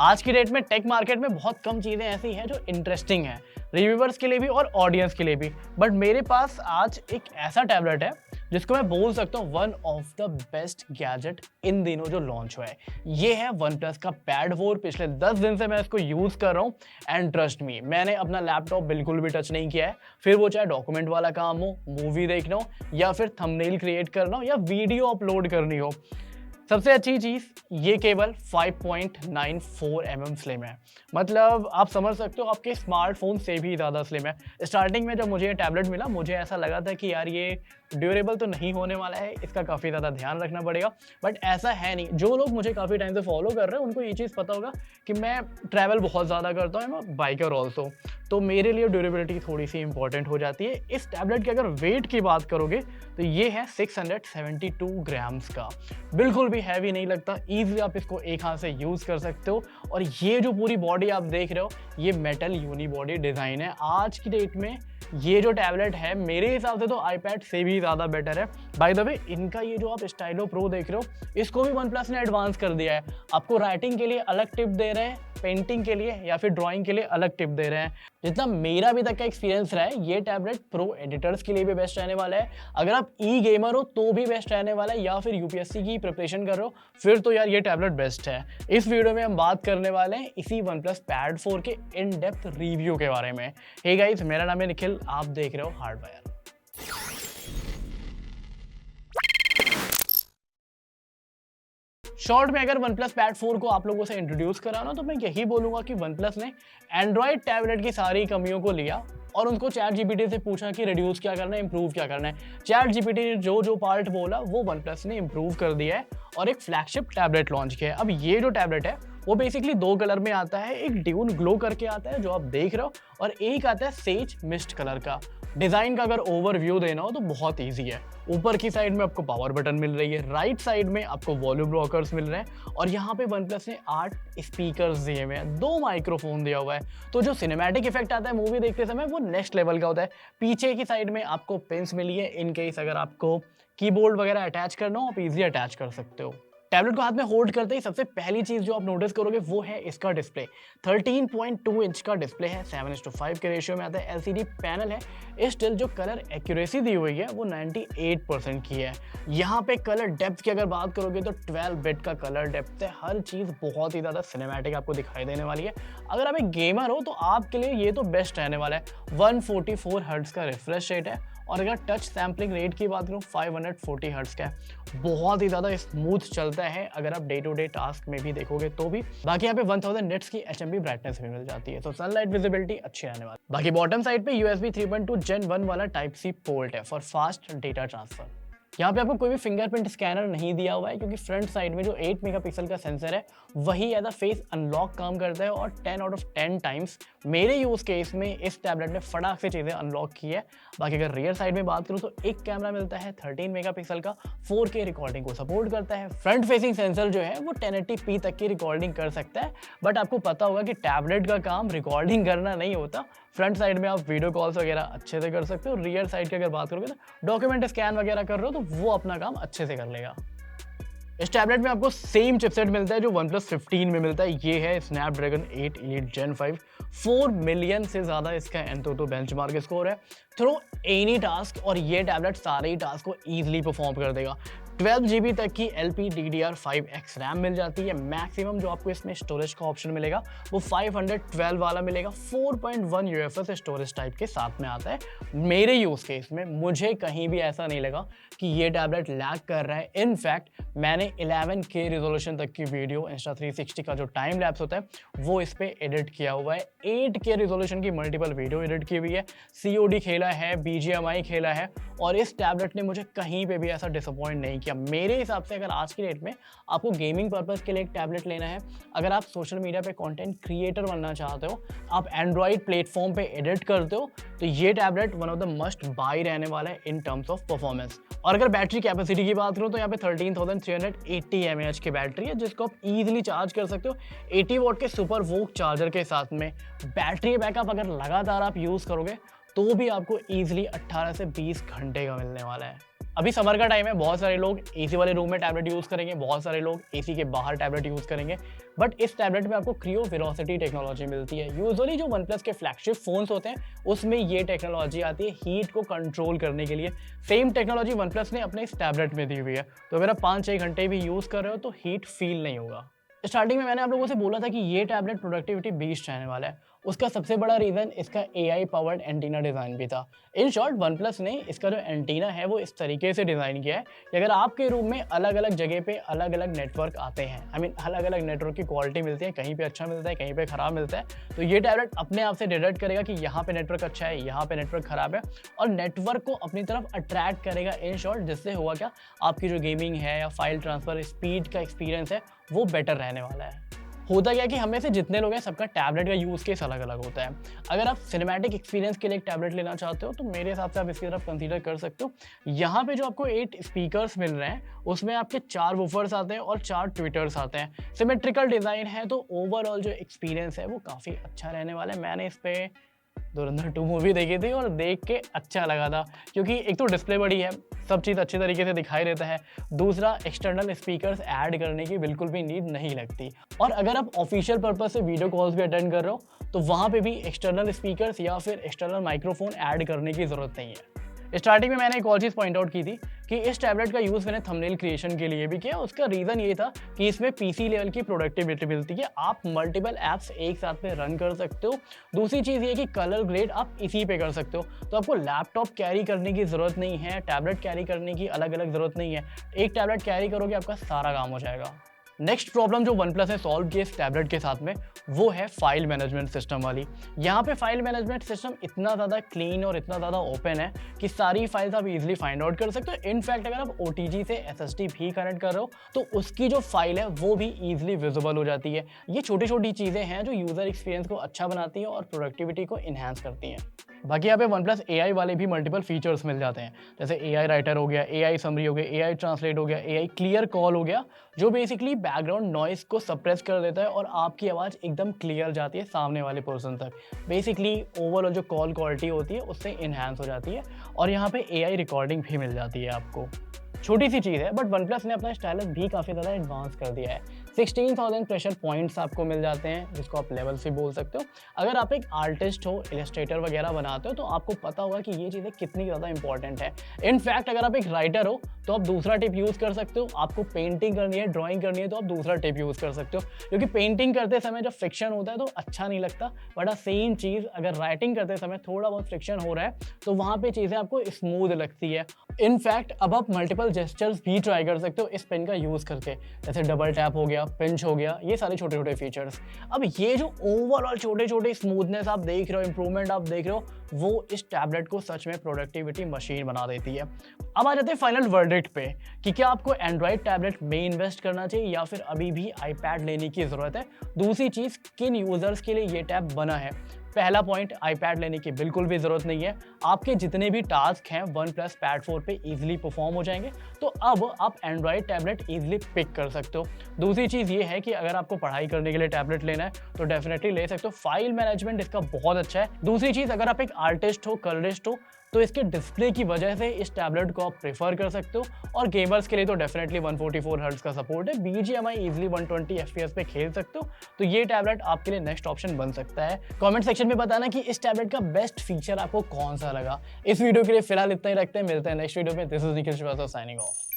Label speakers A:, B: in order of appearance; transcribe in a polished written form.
A: आज की डेट में टेक मार्केट में बहुत कम चीज़ें ऐसी हैं जो इंटरेस्टिंग हैं, रिव्यूअर्स के लिए भी और ऑडियंस के लिए भी। बट मेरे पास आज एक ऐसा टैबलेट है जिसको मैं बोल सकता हूँ one of the best gadget इन दिनों जो लॉन्च हुआ है। ये है वन प्लस का पैड 4। पिछले 10 दिन से मैं इसको यूज़ कर रहा हूँ एंड ट्रस्ट मी, मैंने अपना लैपटॉप बिल्कुल भी टच नहीं किया है। फिर वो चाहे डॉक्यूमेंट वाला काम हो, मूवी देखना हो या फिर थंबनेल क्रिएट करना हो या वीडियो अपलोड करनी हो। सबसे अच्छी चीज़ ये केवल 5.94 mm स्लिम है। मतलब आप समझ सकते हो आपके स्मार्टफोन से भी ज़्यादा स्लिम है। स्टार्टिंग में जब मुझे ये टैबलेट मिला मुझे ऐसा लगा था कि यार ये ड्यूरेबल तो नहीं होने वाला है, इसका काफ़ी ज़्यादा ध्यान रखना पड़ेगा। बट ऐसा है नहीं। जो लोग मुझे काफ़ी टाइम से फॉलो कर रहे हैं उनको ये चीज़ पता होगा कि मैं ट्रैवल बहुत ज़्यादा करता हूँ, मैं बाइकर ऑल्सो, तो मेरे लिए ड्यूरेबिलिटी थोड़ी सी इंपॉर्टेंट हो जाती है। इस टैबलेट के अगर वेट की बात करोगे तो ये है 672 ग्राम्स का। बिल्कुल भी हैवी नहीं लगता, ईजिली आप इसको एक हाथ से यूज़ कर सकते हो। और ये जो पूरी बॉडी आप देख रहे हो ये मेटल यूनी बॉडी डिज़ाइन है। आज की डेट में ये जो टैबलेट है मेरे हिसाब से तो आईपैड से भी ज़्यादा बेटर है। बाय द वे इनका ये जो आप स्टाइलो प्रो देख रहे हो इसको भी वन प्लस ने एडवांस कर दिया है। आपको राइटिंग के लिए अलग टिप दे रहे हैं, पेंटिंग के लिए या फिर ड्राइंग के लिए अलग टिप दे रहे हैं। जितना मेरा अभी तक का एक्सपीरियंस रहा है ये टैबलेट प्रो एडिटर्स के लिए भी बेस्ट रहने वाला है। अगर आप ई गेमर हो तो भी बेस्ट रहने वाला है, या फिर यूपीएससी की प्रिपरेशन कर रहे हो फिर तो यार ये टैबलेट बेस्ट है। इस वीडियो में हम बात करने वाले हैं इसी वन प्लस पैड 4 के इन डेप्थ रिव्यू के बारे में। हे गाइस, मेरा नाम है निखिल, आप देख रहे हो हार्डवायर। शॉर्ट में अगर वन प्लस पैड 4 को आप लोगों से इंट्रोड्यूस कराना तो मैं यही बोलूंगा कि वन प्लस ने एंड्रॉयड टैबलेट की सारी कमियों को लिया और उनको चैट जीपीटी से पूछा कि रिड्यूस क्या करना है, इंप्रूव क्या करना है। चैट जीपीटी ने जो जो पार्ट बोला वो वन प्लस ने इंप्रूव कर दिया है और एक फ्लैगशिप टैबलेट लॉन्च किया है। अब ये जो टैबलेट है वो बेसिकली 2 कलर में आता है। एक ड्यून ग्लो करके आता है जो आप देख रहे हो और एक आता है सेज मिस्ट कलर का। डिज़ाइन का अगर ओवरव्यू देना हो तो बहुत ईजी है। ऊपर की साइड में आपको पावर बटन मिल रही है, राइट साइड में आपको वॉल्यूम रॉकर्स मिल रहे हैं और यहाँ पे वन प्लस ने 8 स्पीकर्स दिए हुए हैं, 2 माइक्रोफोन दिया हुआ है। तो जो सिनेमैटिक इफेक्ट आता है मूवी देखते समय वो नेक्स्ट लेवल का होता है। पीछे की साइड में आपको पिन्स मिली है, इन केस अगर आपको कीबोर्ड वगैरह अटैच करना हो आप इजीली अटैच कर सकते हो। टैबलेट को हाथ में होल्ड करते ही सबसे पहली चीज़ जो आप नोटिस करोगे वो है इसका डिस्प्ले। 13.2 इंच का डिस्प्ले है, 7:5 के रेशियो में आता है। एलसीडी पैनल है। स्टिल जो कलर एक्यूरेसी दी हुई है वो 98% की है। यहाँ पे कलर डेप्थ की अगर बात करोगे तो 12 बिट का कलर डेप्थ है। हर चीज़ बहुत ही ज़्यादा सिनेमैटिक आपको दिखाई देने वाली है। अगर आप एक गेमर हो तो आपके लिए ये तो बेस्ट रहने वाला है। 144 हर्ट्ज का रिफ्रेश रेट है और अगर टच सैम्पलिंग रेट की बात करूँ 540 हर्ट्ज का है। बहुत ही ज़्यादा स्मूथ चलता है अगर आप डे टू डे टास्क में भी देखोगे तो भी। बाकी यहाँ पे 1000 निट्स की HMB ब्राइटनेस भी मिल जाती है, तो सनलाइट विजिबिलिटी अच्छी रहने वाली। बाकी बॉटम साइड पे USB 3.2 Gen 1 वाला टाइप सी पोर्ट है फॉर फास्ट डेटा ट्रांसफर। यहाँ पे आपको कोई भी फिंगरप्रिंट स्कैनर नहीं दिया हुआ है क्योंकि फ्रंट साइड में जो 8 मेगापिक्सल का सेंसर है वही एज अ फेस अनलॉक काम करता है और 10 आउट ऑफ 10 टाइम्स मेरे यूज़ केस में इस टैबलेट ने फटाक से चीज़ें अनलॉक की है। बाकी अगर रियर साइड में बात करूँ तो एक कैमरा मिलता है 13 मेगापिक्सल का, 4K रिकॉर्डिंग को सपोर्ट करता है। फ्रंट फेसिंग सेंसर जो है वो 1080p तक की रिकॉर्डिंग कर सकता है। बट आपको पता होगा कि टैबलेट का काम रिकॉर्डिंग करना नहीं होता। फ्रंट साइड में आप वीडियो कॉल्स वगैरह अच्छे से कर सकते हो। रियर साइड की अगर बात करोगे तो डॉक्यूमेंट स्कैन वगैरह कर रहे हो तो वो अपना काम अच्छे से कर लेगा। इस टैबलेट में आपको सेम चिपसेट मिलता है जो OnePlus 15 में मिलता है। ये है Snapdragon 8 Elite Gen 5। 4 मिलियन से ज़्यादा इसका एंटोटो बेंचमार्क स्कोर है थ्रू एनी टास्क और ये टैबलेट सारे ही टास्क को ईजिली परफॉर्म कर देगा। 12 GB तक की LPDDR5X रैम मिल जाती है। मैक्सिमम जो आपको इसमें स्टोरेज का ऑप्शन मिलेगा वो 512 वाला मिलेगा। 4.1 UFS स्टोरेज टाइप के साथ में आता है। मेरे यूज़ केस में मुझे कहीं भी ऐसा नहीं लगा कि ये टैबलेट लैग कर रहा है। इनफैक्ट मैंने 11K रिजोल्यूशन तक की वीडियो Insta360 का जो टाइम लैप्स होता है वो इस पर एडिट किया हुआ है। 8K रिजोल्यूशन की मल्टीपल वीडियो एडिट की हुई है। COD खेला है, BGMI खेला है और इस टैबलेट ने मुझे कहीं पे भी ऐसा डिसअपॉइंट नहीं किया। मेरे हिसाब से अगर आज की डेट में आपको गेमिंग पर्पस के लिए एक टैबलेट लेना है, अगर आप सोशल मीडिया पे कंटेंट क्रिएटर बनना चाहते हो, आप एंड्रॉइड प्लेटफॉर्म पे एडिट करते हो तो ये tablet one of the must buy रहने वाला है इन टर्म्स ऑफ परफॉर्मेंस। और अगर बैटरी कैपेसिटी की बात करूँ तो यहाँ पे 13,380 mAh की बैटरी है जिसको आप इजीली चार्ज कर सकते हो 80 वॉट के सुपर वोक चार्जर के साथ में। बैटरी बैकअप अगर लगातार आप यूज़ करोगे तो भी आपको इजीली 18 से 20 घंटे का मिलने वाला है। अभी समर का टाइम है, बहुत सारे लोग एसी वाले रूम में टैबलेट यूज़ करेंगे, बहुत सारे लोग एसी के बाहर टैबलेट यूज़ करेंगे। बट इस टैबलेट में आपको क्रियो वेलोसिटी टेक्नोलॉजी मिलती है। यूजुअली जो वन प्लस के फ्लैगशिप फ़ोन्स होते हैं उसमें ये टेक्नोलॉजी आती है हीट को कंट्रोल करने के लिए। सेम टेक्नोलॉजी वन प्लस ने अपने इस टैबलेट में दी हुई है। तो अगर आप 5-6 घंटे भी यूज़ कर रहे हो तो हीट फील नहीं होगा। स्टार्टिंग में मैंने आप लोगों से बोला था कि ये टैबलेट प्रोडक्टिविटी बीस्ट रहने वाला है। उसका सबसे बड़ा रीज़न इसका एआई पावर्ड एंटीना डिज़ाइन भी था। इन शॉर्ट वन प्लस ने इसका जो एंटीना है वो इस तरीके से डिज़ाइन किया है कि अगर आपके रूम में अलग अलग जगह पे अलग अलग नेटवर्क आते हैं, अलग अलग नेटवर्क की क्वालिटी मिलती है, कहीं पे अच्छा मिलता है, कहीं पे ख़राब मिलता है, तो ये टैबलेट अपने आप से डिटेक्ट करेगा कि यहाँ पे नेटवर्क अच्छा है, यहाँ पे नेटवर्क ख़राब है, और नेटवर्क को अपनी तरफ अट्रैक्ट करेगा। इन शॉर्ट जिससे होगा क्या, आपकी जो गेमिंग है या फाइल ट्रांसफ़र स्पीड का एक्सपीरियंस है वो बेटर रहने वाला है। होता क्या है कि हमें से जितने लोग हैं सबका टैबलेट का यूज़ केस अलग अलग होता है। अगर आप सिनेमैटिक एक्सपीरियंस के लिए एक टैबलेट लेना चाहते हो तो मेरे हिसाब से आप इसकी तरफ कंसीडर कर सकते हो। यहाँ पे जो आपको 8 स्पीकर्स मिल रहे हैं उसमें आपके 4 वूफर्स आते हैं और 4 ट्विटर्स आते हैं। सिमेट्रिकल डिज़ाइन है तो ओवरऑल जो एक्सपीरियंस है वो काफ़ी अच्छा रहने वाला है। मैंने इस पर धुरंधर 2 मूवी देखी थी और देख के अच्छा लगा था, क्योंकि एक तो डिस्प्ले बड़ी है, सब चीज़ अच्छी तरीके से दिखाई देता है, दूसरा एक्सटर्नल स्पीकर्स ऐड करने की बिल्कुल भी नीड नहीं लगती। और अगर आप ऑफिशियल पर्पस से वीडियो कॉल्स भी अटेंड कर रहे हो तो वहाँ पे भी एक्सटर्नल स्पीकर्स या फिर एक्सटर्नल माइक्रोफोन ऐड करने की ज़रूरत नहीं है। स्टार्टिंग में मैंने एक और चीज़ पॉइंट आउट की थी कि इस टैबलेट का यूज़ मैंने थंबनेल क्रिएशन के लिए भी किया। उसका रीज़न ये था कि इसमें पीसी लेवल की प्रोडक्टिविटी मिलती है, आप मल्टीपल ऐप्स एक साथ में रन कर सकते हो। दूसरी चीज़ ये कि कलर ग्रेड आप इसी पे कर सकते हो, तो आपको लैपटॉप कैरी करने की ज़रूरत नहीं है, टैबलेट कैरी करने की अलग अलग ज़रूरत नहीं है। एक टैबलेट कैरी करोगे आपका सारा काम हो जाएगा। नेक्स्ट प्रॉब्लम जो वन प्लस ने सॉल्व की इस टैबलेट के साथ में वो है फाइल मैनेजमेंट सिस्टम वाली। यहाँ पे फाइल मैनेजमेंट सिस्टम इतना ज़्यादा क्लीन और इतना ज़्यादा ओपन है कि सारी फाइल्स आप इजीली फाइंड आउट कर सकते हो। इनफैक्ट अगर आप OTG से SSD भी कनेक्ट कर रहे हो तो उसकी जो फाइल है वो भी ईजिली विजिबल हो जाती है। ये छोटी छोटी चीज़ें हैं जो यूज़र एक्सपीरियंस को अच्छा बनाती है और प्रोडक्टिविटी को इन्हांस करती हैं। बाकी यहाँ पे वन प्लस AI वाले भी मल्टीपल फीचर्स मिल जाते हैं, जैसे AI राइटर हो गया, AI समरी हो गया, AI ट्रांसलेट हो गया, AI क्लियर कॉल हो गया, जो बेसिकली बैकग्राउंड नॉइस को सप्रेस कर देता है और आपकी आवाज़ एकदम क्लियर जाती है सामने वाले पर्सन तक। बेसिकली ओवरऑल जो कॉल क्वालिटी होती है उससे इन्हांस हो जाती है। और यहाँ पे AI रिकॉर्डिंग भी मिल जाती है आपको। छोटी सी चीज़ है बट वन प्लस ने अपना स्टाइलस भी काफ़ी ज़्यादा एडवांस कर दिया है। 16,000 प्रेशर पॉइंट्स आपको मिल जाते हैं, जिसको आप लेवल्स भी बोल सकते हो। अगर आप एक आर्टिस्ट हो, इलस्ट्रेटर वगैरह बनाते हो तो आपको पता होगा कि ये चीज़ें कितनी ज़्यादा इंपॉर्टेंट है। इनफैक्ट अगर आप एक राइटर हो तो आप दूसरा टिप यूज़ कर सकते हो। आपको पेंटिंग करनी है, ड्राइंग करनी है तो आप दूसरा टिप यूज़ कर सकते हो, क्योंकि पेंटिंग करते समय जब फ्रिक्शन होता है तो अच्छा नहीं लगता। बट सेम चीज़ अगर राइटिंग करते समय थोड़ा बहुत फ्रिक्शन हो रहा है तो वहाँ पे चीज़ें आपको स्मूथ लगती है। इनफैक्ट अब आप मल्टीपल जेस्चर्स भी ट्राई कर सकते हो इस पेन का यूज़ करके, जैसे डबल टैप हो गया, पिंच हो गया, ये सारे छोटे छोटे फीचर्स। अब ये जो ओवरऑल छोटे छोटे स्मूथनेस आप देख रहे हो, इंप्रूवमेंट आप देख रहे हो, वो इस टैबलेट को सच में प्रोडक्टिविटी मशीन बना देती है। अब आ जाते हैं फाइनल वर्डिक्ट पे कि क्या आपको एंड्रॉयड टैबलेट में इन्वेस्ट करना चाहिए या फिर अभी भी आईपैड लेने की ज़रूरत है। दूसरी चीज़, किन यूज़र्स के लिए ये टैब बना है। पहला पॉइंट, आईपैड लेने की बिल्कुल भी ज़रूरत नहीं है। आपके जितने भी टास्क हैं वन प्लस पैड 4 पे इजीली परफॉर्म हो जाएंगे, तो अब आप एंड्रॉयड टैबलेट इजीली पिक कर सकते हो। दूसरी चीज़ ये है कि अगर आपको पढ़ाई करने के लिए टैबलेट लेना है तो डेफिनेटली ले सकते हो, फाइल मैनेजमेंट इसका बहुत अच्छा है। दूसरी चीज़, अगर आप एक आर्टिस्ट हो, कलरिस्ट हो, तो इसके डिस्प्ले की वजह से इस टैबलेट को आप प्रेफर कर सकते हो। और गेमर्स के लिए तो डेफिनेटली 144 हर्ट्ज का सपोर्ट है, BGMI इजीली 120 FPS पे खेल सकते हो, तो ये टैबलेट आपके लिए नेक्स्ट ऑप्शन बन सकता है। कमेंट सेक्शन में बताना कि इस टैबलेट का बेस्ट फीचर आपको कौन सा लगा। इस वीडियो के लिए फिलहाल इतना ही रखते हैं, मिलते हैं नेक्स्ट वीडियो में। This is Nikhil Srivastava signing of.